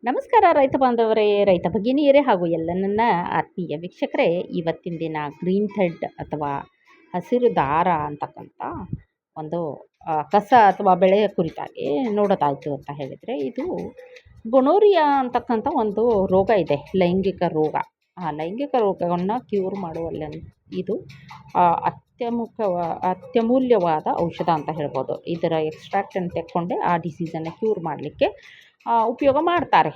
ನಮಸ್ಕಾರ ರೈತ ಬಾಂಧವರೇ, ರೈತ ಭಗಿನಿಯರೇ ಹಾಗೂ ಎಲ್ಲ ನನ್ನ ಆತ್ಮೀಯ ವೀಕ್ಷಕರೇ. ಇವತ್ತಿನ ದಿನ ಗ್ರೀನ್ ಥ್ರೆಡ್ ಅಥವಾ ಹಸಿರು ದಾರ ಅಂತಕ್ಕಂಥ ಒಂದು ಕಸ ಅಥವಾ ಬೆಳೆಯ ಕುರಿತಾಗಿ ನೋಡೋದಾಯಿತು ಅಂತ ಹೇಳಿದರೆ, ಇದು ಗೊನೋರಿಯಾ ಅಂತಕ್ಕಂಥ ಒಂದು ರೋಗ ಇದೆ, ಲೈಂಗಿಕ ರೋಗ. ಆ ಲೈಂಗಿಕ ರೋಗವನ್ನು ಕ್ಯೂರ್ ಮಾಡುವಲ್ಲಿ ಇದು ಅತ್ಯಮೂಲ್ಯವಾದ ಔಷಧ ಅಂತ ಹೇಳ್ಬೋದು. ಇದರ ಎಕ್ಸ್ಟ್ರಾಕ್ಟನ್ನು ತೆಕ್ಕೊಂಡೆ ಆ ಡಿಸೀಸನ್ನು ಕ್ಯೂರ್ ಮಾಡಲಿಕ್ಕೆ ಉಪಯೋಗ ಮಾಡ್ತಾರೆ.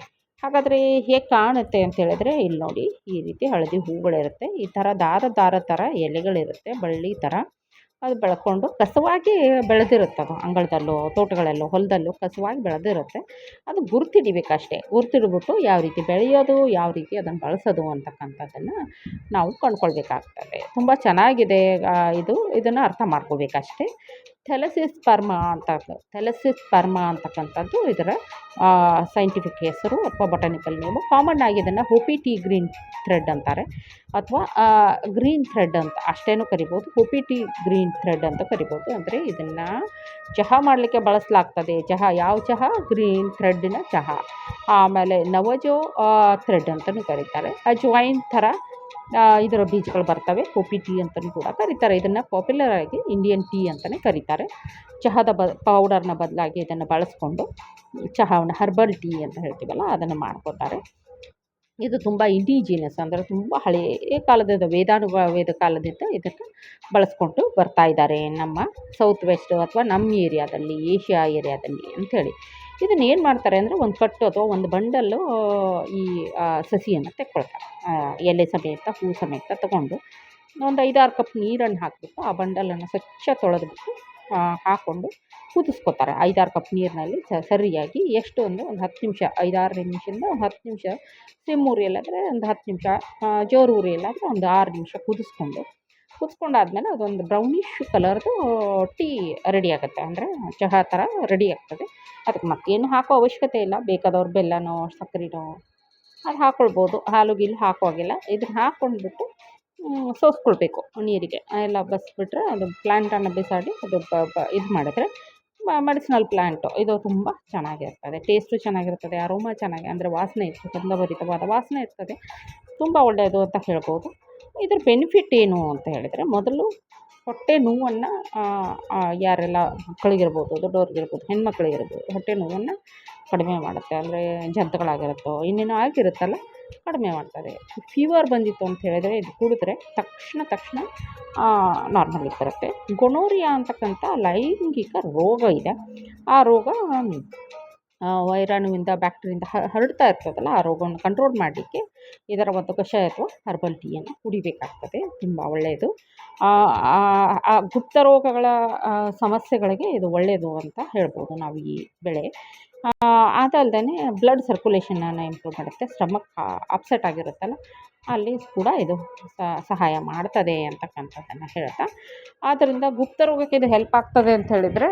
ಹಾಗಾದರೆ ಹೇಗೆ ಕಾಣುತ್ತೆ ಅಂತ ಹೇಳಿದ್ರೆ, ಇಲ್ಲಿ ನೋಡಿ, ಈ ರೀತಿ ಹಳದಿ ಹೂಗಳಿರುತ್ತೆ, ಈ ಥರ ದಾರ ಥರ ಎಲೆಗಳಿರುತ್ತೆ, ಬಳ್ಳಿ ಥರ. ಅದು ಬೆಳ್ಕೊಂಡು ಕಸವಾಗಿ ಬೆಳೆದಿರುತ್ತೆ. ಅದು ಅಂಗಳದಲ್ಲೋ ತೋಟಗಳಲ್ಲೋ ಹೊಲದಲ್ಲೋ ಕಸವಾಗಿ ಬೆಳೆದಿರುತ್ತೆ. ಅದು ಗುರುತಿಡಿಬೇಕಷ್ಟೇ. ಗುರುತಿಡ್ಬಿಟ್ಟು ಯಾವ ರೀತಿ ಬೆಳೆಯೋದು, ಯಾವ ರೀತಿ ಅದನ್ನು ಬಳಸೋದು ಅಂತಕ್ಕಂಥದ್ದನ್ನು ನಾವು ಕಂಡ್ಕೊಳ್ಬೇಕಾಗ್ತದೆ. ತುಂಬ ಚೆನ್ನಾಗಿದೆ. ಇದನ್ನು ಅರ್ಥ ಮಾಡ್ಕೋಬೇಕಷ್ಟೇ. ಥೆಲಸಿಸ್ ಪರ್ಮ ಅಂತಕ್ಕಂಥದ್ದು ಇದರ ಸೈಂಟಿಫಿಕ್ ಹೆಸರು ಅಥವಾ ಬೊಟಾನಿಕಲ್ ನೇಮು. ಕಾಮನ್ ಆಗಿ ಇದನ್ನು ಹೋಪಿ ಗ್ರೀನ್ ಥ್ರೆಡ್ ಅಂತಾರೆ, ಅಥವಾ ಗ್ರೀನ್ ಥ್ರೆಡ್ ಅಂತ ಅಷ್ಟೇನೂ ಕರಿಬೋದು. ಹೋಪಿ ಗ್ರೀನ್ ಥ್ರೆಡ್ ಅಂತ ಕರಿಬೋದು. ಅಂದರೆ ಇದನ್ನು ಚಹಾ ಮಾಡಲಿಕ್ಕೆ ಬಳಸಲಾಗ್ತದೆ. ಯಾವ ಚಹಾ? ಗ್ರೀನ್ ಥ್ರೆಡ್ಡಿನ ಚಹಾ. ಆಮೇಲೆ ನವಜೋ ಥ್ರೆಡ್ ಅಂತಲೂ ಕರೀತಾರೆ. ಅಜ್ವೈನ್ ಥರ ಇದರ ಬೀಜಗಳು ಬರ್ತವೆ. ಕಾಫಿ ಟೀ ಅಂತಲೂ ಕೂಡ ಕರೀತಾರೆ. ಇದನ್ನು ಪಾಪ್ಯುಲರ್ ಆಗಿ ಇಂಡಿಯನ್ ಟೀ ಅಂತಲೇ ಕರೀತಾರೆ. ಚಹಾದ ಪೌಡರ್ನ ಬದಲಾಗಿ ಇದನ್ನು ಬಳಸ್ಕೊಂಡು ಚಹಾವನ್ನು ಹರ್ಬಲ್ ಟೀ ಅಂತ ಹೇಳ್ತೀವಲ್ಲ, ಅದನ್ನು ಮಾಡ್ಕೋತಾರೆ. ಇದು ತುಂಬ ಇಂಡಿಜಿನಿಯಸ್, ಅಂದರೆ ತುಂಬ ಹಳೆಯ ಕಾಲದಿಂದ ವೇದ ಕಾಲದಿಂದ ಇದನ್ನು ಬಳಸ್ಕೊಂಡು ಬರ್ತಾ ಇದ್ದಾರೆ ನಮ್ಮ ಸೌತ್ ವೆಸ್ಟ್ ಅಥವಾ ನಮ್ಮ ಏರಿಯಾದಲ್ಲಿ, ಏಷ್ಯಾ ಏರಿಯಾದಲ್ಲಿ ಅಂಥೇಳಿ. ಇದನ್ನು ಏನು ಮಾಡ್ತಾರೆ ಅಂದರೆ, ಒಂದು ಕಟ್ಟು ಅಥವಾ ಒಂದು ಬಂಡಲ್ಲು ಈ ಸಸಿಯನ್ನು ತೆಕ್ಕೊಳ್ತಾರೆ. ಎಲೆ ಸಮೇತ, ಹೂ ಸಮೇತ ತಗೊಂಡು ಒಂದು 5-6 ಕಪ್ ನೀರನ್ನು ಹಾಕಿಬಿಟ್ಟು ಆ ಬಂಡಲನ್ನು ಸ್ವಚ್ಛ ತೊಳೆದ್ಬಿಟ್ಟು ಹಾಕ್ಕೊಂಡು ಕುದಿಸ್ಕೊತಾರೆ. 5-6 ಕಪ್ ನೀರಿನಲ್ಲಿ ಸರಿಯಾಗಿ ಎಷ್ಟು ಒಂದು 10 ನಿಮಿಷ, 5-6 ನಿಮಿಷದಿಂದ 10 ನಿಮಿಷ, ಸಿಮ್ ಉರಿಯಲ್ಲಾದರೆ ಒಂದು 10 ನಿಮಿಷ, ಜೋರು ಉರಿಯಲ್ಲಾದರೆ ಒಂದು 6 ನಿಮಿಷ ಕುದಿಸ್ಕೊಂಡಾದ್ಮೇಲೆ ಅದೊಂದು ಬ್ರೌನಿಷ್ ಕಲರ್ದು ಟೀ ರೆಡಿ ಆಗುತ್ತೆ. ಅಂದರೆ ಚಹಾ ಥರ ರೆಡಿ ಆಗ್ತದೆ. ಅದಕ್ಕೆ ಮತ್ತೇನು ಹಾಕೋ ಅವಶ್ಯಕತೆ ಇಲ್ಲ. ಬೇಕಾದವ್ರು ಬೆಲ್ಲನೋ ಸಕ್ಕರೆನೋ ಅದು ಹಾಕ್ಕೊಳ್ಬೋದು. ಹಾಲು ಗೀಲು ಹಾಕುವಾಗಿಲ್ಲ. ಇದನ್ನು ಹಾಕ್ಕೊಂಡ್ಬಿಟ್ಟು ಸೋಸ್ಕೊಳ್ಬೇಕು ನೀರಿಗೆ. ಎಲ್ಲ ಬಸ್ಬಿಟ್ರೆ ಅದು ಪ್ಲ್ಯಾಂಟನ್ನು ಬಿಸಾಡಿ ಅದು ಇದು ಮಾಡಿದ್ರೆ ಮೆಡಿಸಿನಲ್ ಪ್ಲ್ಯಾಂಟು ಇದು ತುಂಬ ಚೆನ್ನಾಗಿರ್ತದೆ. ಟೇಸ್ಟು ಚೆನ್ನಾಗಿರ್ತದೆ, ಅರೋಮಾ ಚೆನ್ನಾಗಿ, ಅಂದರೆ ವಾಸನೆ ಇರ್ತದೆ, ಗಂಧಭರಿತವಾದ ವಾಸನೆ ಇರ್ತದೆ. ತುಂಬ ಒಳ್ಳೆಯದು ಅಂತ ಹೇಳ್ಬೋದು. ಇದ್ರ ಬೆನಿಫಿಟ್ ಏನು ಅಂತ ಹೇಳಿದರೆ, ಮೊದಲು ಹೊಟ್ಟೆ ನೋವನ್ನು ಯಾರೆಲ್ಲ ಮಕ್ಕಳಿಗಿರ್ಬೋದು, ದೊಡ್ಡವ್ರಿಗಿರ್ಬೋದು, ಹೆಣ್ಮಕ್ಳಿಗಿರ್ಬೋದು, ಹೊಟ್ಟೆ ನೋವನ್ನು ಕಡಿಮೆ ಮಾಡುತ್ತೆ. ಅಂದರೆ ಜಂತುಗಳಾಗಿರುತ್ತೋ ಇನ್ನೇನೋ ಆಗಿರುತ್ತಲ್ಲ, ಕಡಿಮೆ ಮಾಡ್ತಾರೆ. ಫೀವರ್ ಬಂದಿತ್ತು ಅಂತ ಹೇಳಿದರೆ ಇದು ಕುಡಿದ್ರೆ ತಕ್ಷಣ ನಾರ್ಮಲಿಗೆ ಬರುತ್ತೆ. ಗೊನೋರಿಯಾ ಅಂತಕ್ಕಂಥ ಲೈಂಗಿಕ ರೋಗ ಇದೆ. ಆ ರೋಗ ವೈರಾಣುವಿಂದ, ಬ್ಯಾಕ್ಟೀರಿಯಿಂದ ಹರಡ್ತಾ ಇರ್ತದಲ್ಲ, ಆ ರೋಗವನ್ನು ಕಂಟ್ರೋಲ್ ಮಾಡಲಿಕ್ಕೆ ಇದರ ಒಂದು ಕಷಾಯ ಅಥವಾ ಹರ್ಬಲ್ ಟೀಯನ್ನು ಕುಡಿಬೇಕಾಗ್ತದೆ. ತುಂಬ ಒಳ್ಳೆಯದು. ಗುಪ್ತ ರೋಗಗಳ ಸಮಸ್ಯೆಗಳಿಗೆ ಇದು ಒಳ್ಳೆಯದು ಅಂತ ಹೇಳ್ಬೋದು ನಾವು ಈ ಬೆಳೆ. ಅದಲ್ಲದೆ ಬ್ಲಡ್ ಸರ್ಕ್ಯುಲೇಷನನ್ನು ಇಂಪ್ರೂವ್ ಮಾಡುತ್ತೆ. ಸ್ಟಮಕ್ ಅಪ್ಸೆಟ್ ಆಗಿರುತ್ತಲ್ಲ, ಅಲ್ಲಿ ಕೂಡ ಇದು ಸಹಾಯ ಮಾಡ್ತದೆ ಅಂತಕ್ಕಂಥದ್ದನ್ನು ಹೇಳ್ತಾ, ಆದ್ದರಿಂದ ಗುಪ್ತ ರೋಗಕ್ಕೆ ಇದು ಹೆಲ್ಪ್ ಆಗ್ತದೆ ಅಂತ ಹೇಳಿದರೆ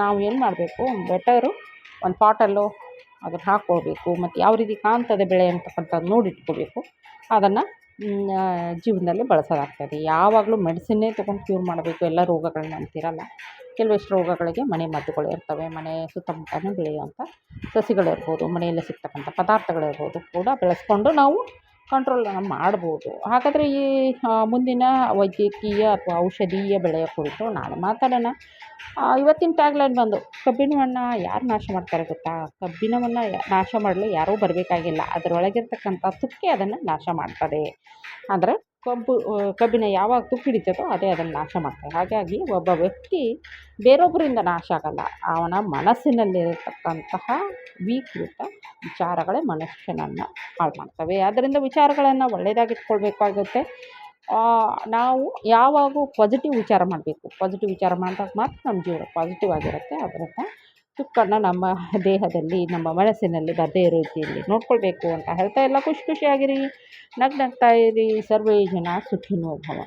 ನಾವು ಏನು ಮಾಡಬೇಕು, ಬೆಟರು ಒಂದು ಪಾಟಲ್ಲೋ ಅದನ್ನು ಹಾಕ್ಕೊಳ್ಬೇಕು. ಮತ್ತು ಯಾವ ರೀತಿ ಕಾಣ್ತದೆ ಬೆಳೆ ಅಂತಕ್ಕಂಥದ್ದು ನೋಡಿಟ್ಕೋಬೇಕು. ಅದನ್ನು ಜೀವನದಲ್ಲಿ ಬಳಸೋದಾಗ್ತದೆ. ಯಾವಾಗಲೂ ಮೆಡಿಸಿನ್ನೇ ತೊಗೊಂಡು ಕ್ಯೂರ್ ಮಾಡಬೇಕು ಎಲ್ಲ ರೋಗಗಳನ್ನ ಅಂತಿರಲ್ಲ. ಕೆಲವಷ್ಟು ರೋಗಗಳಿಗೆ ಮನೆ ಮದ್ದುಗಳು ಇರ್ತವೆ. ಮನೆ ಸುತ್ತಮುತ್ತಲೇ ಬೆಳೆಯುವಂಥ ಸಸಿಗಳಿರ್ಬೋದು, ಮನೆಯಲ್ಲೇ ಸಿಗ್ತಕ್ಕಂಥ ಪದಾರ್ಥಗಳಿರ್ಬೋದು ಕೂಡ ಬೆಳೆಸ್ಕೊಂಡು ನಾವು ಕಂಟ್ರೋಲನ್ನು ಮಾಡ್ಬೋದು. ಹಾಗಾದರೆ ಈ ಮುಂದಿನ ವೈದ್ಯಕೀಯ ಅಥವಾ ಔಷಧೀಯ ಬೆಳೆಯ ಕುರಿತು ನಾಳೆ ಮಾತಾಡೋಣ. ಇವತ್ತಿನ ಟ್ಯಾಗ್ಲೈನ್ ಬಂದು, ಕಬ್ಬಿಣವನ್ನು ಯಾರು ನಾಶ ಮಾಡ್ತಾರೆ ಗೊತ್ತಾ? ಕಬ್ಬಿಣವನ್ನು ನಾಶ ಮಾಡಲು ಯಾರೂ ಬರಬೇಕಾಗಿಲ್ಲ. ಅದರೊಳಗಿರ್ತಕ್ಕಂಥ ತುಕ್ಕೆ ಅದನ್ನು ನಾಶ ಮಾಡ್ತದೆ. ಅಂದರೆ ಕಬ್ಬಿಣ ಯಾವಾಗ ತುಕ್ಕು ಹಿಡಿತದೋ ಅದೇ ಅದನ್ನು ನಾಶ ಮಾಡ್ತದೆ. ಹಾಗಾಗಿ ಒಬ್ಬ ವ್ಯಕ್ತಿ ಬೇರೊಬ್ಬರಿಂದ ನಾಶ ಆಗಲ್ಲ. ಅವನ ಮನಸ್ಸಿನಲ್ಲಿರತಕ್ಕಂತಹ ವಿಕೃತ ವಿಚಾರಗಳೇ ಮನುಷ್ಯನನ್ನು ಹಾಳು ಮಾಡ್ತವೆ. ಆದ್ದರಿಂದ ವಿಚಾರಗಳನ್ನು ಒಳ್ಳೆಯದಾಗಿಟ್ಕೊಳ್ಬೇಕಾಗುತ್ತೆ. ನಾವು ಯಾವಾಗೂ ಪಾಸಿಟಿವ್ ವಿಚಾರ ಮಾಡಬೇಕು. ಪಾಸಿಟಿವ್ ವಿಚಾರ ಮಾಡಿದಾಗ ಮಾತ್ರ ನಮ್ಮ ಜೀವನ ಪಾಸಿಟಿವ್ ಆಗಿರುತ್ತೆ. ಅದರಿಂದ ತುಕ್ಕನ್ನು ನಮ್ಮ ದೇಹದಲ್ಲಿ, ನಮ್ಮ ಮನಸ್ಸಿನಲ್ಲಿ ಬರದೇ ಇರೋ ರೀತಿಯಲ್ಲಿ ನೋಡ್ಕೊಳ್ಬೇಕು ಅಂತ ಹೇಳ್ತಾ, ಎಲ್ಲ ಖುಷಿಯಾಗಿರಿ, ನಗ್ನಗ್ತಾ ಇರಿ. ಸರ್ವೇ ಜನ ಸುಖಿನೋ ಭವ.